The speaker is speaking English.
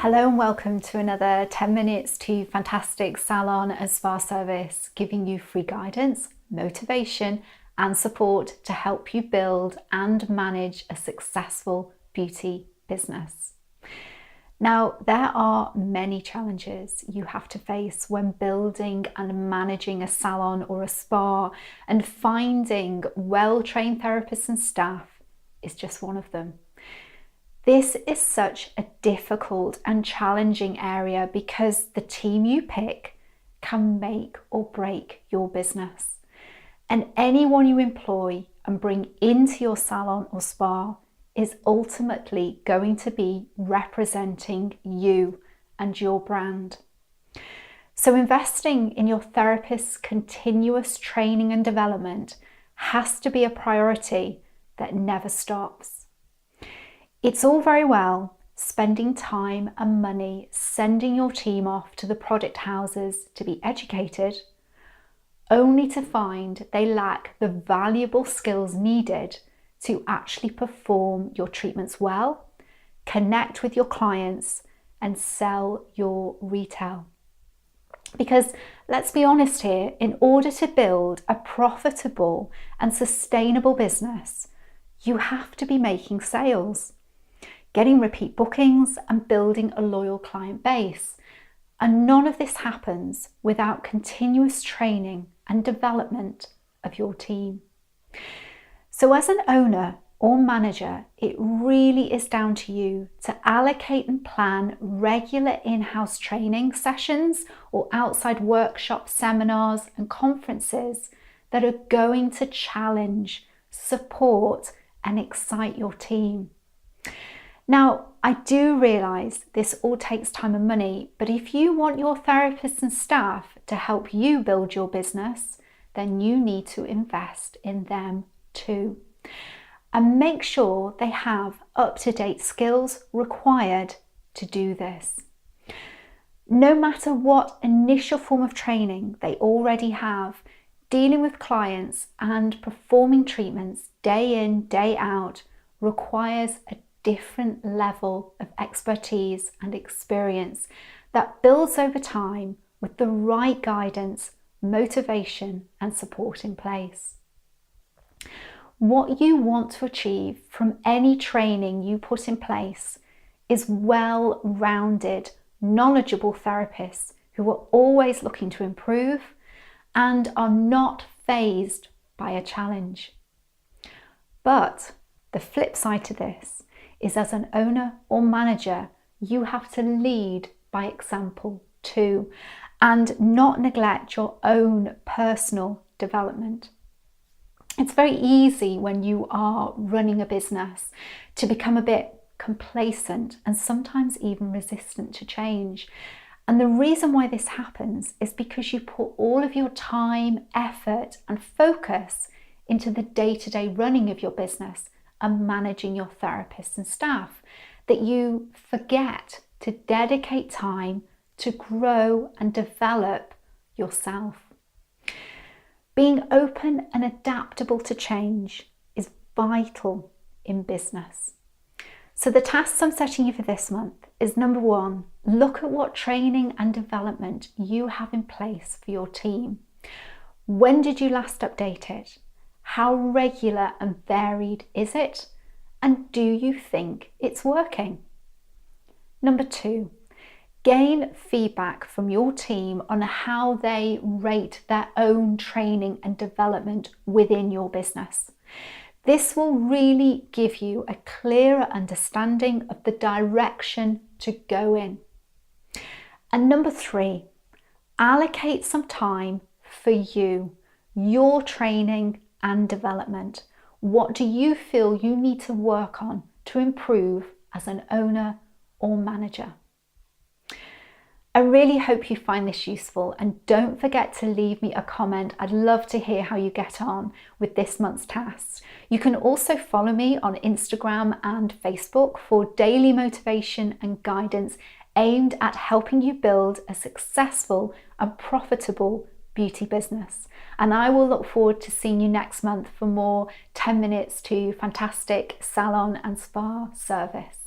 Hello and welcome to another 10 minutes to fantastic salon and spa service, giving you free guidance, motivation and support to help you build and manage a successful beauty business. Now, there are many challenges you have to face when building and managing a salon or a spa, and finding well-trained therapists and staff is just one of them. This is such a difficult and challenging area because the team you pick can make or break your business. And anyone you employ and bring into your salon or spa is ultimately going to be representing you and your brand. So investing in your therapist's continuous training and development has to be a priority that never stops. It's all very well spending time and money sending your team off to the product houses to be educated, only to find they lack the valuable skills needed to actually perform your treatments well, connect with your clients, and sell your retail. Because let's be honest here, in order to build a profitable and sustainable business, you have to be making sales, getting repeat bookings and building a loyal client base. And none of this happens without continuous training and development of your team. So as an owner or manager, it really is down to you to allocate and plan regular in-house training sessions or outside workshops, seminars and conferences that are going to challenge, support and excite your team. Now, I do realise this all takes time and money, but if you want your therapists and staff to help you build your business, then you need to invest in them too. And make sure they have up-to-date skills required to do this. No matter what initial form of training they already have, dealing with clients and performing treatments day in, day out requires a different level of expertise and experience that builds over time with the right guidance, motivation and support in place. What you want to achieve from any training you put in place is well-rounded, knowledgeable therapists who are always looking to improve and are not fazed by a challenge. But the flip side to this is, as an owner or manager, you have to lead by example too, and not neglect your own personal development. It's very easy when you are running a business to become a bit complacent and sometimes even resistant to change. And the reason why this happens is because you put all of your time, effort and focus into the day-to-day running of your business and managing your therapists and staff, that you forget to dedicate time to grow and develop yourself. Being open and adaptable to change is vital in business. So the tasks I'm setting you for this month is, number one, look at what training and development you have in place for your team. When did you last update it? How regular and varied is it? And do you think it's working? Number two, gain feedback from your team on how they rate their own training and development within your business. This will really give you a clearer understanding of the direction to go in. And number three, allocate some time for you, your training and development. What do you feel you need to work on to improve as an owner or manager? I really hope you find this useful, and don't forget to leave me a comment. I'd love to hear how you get on with this month's tasks. You can also follow me on Instagram and Facebook for daily motivation and guidance aimed at helping you build a successful and profitable beauty business. And I will look forward to seeing you next month for more 10 minutes to fantastic salon and spa service.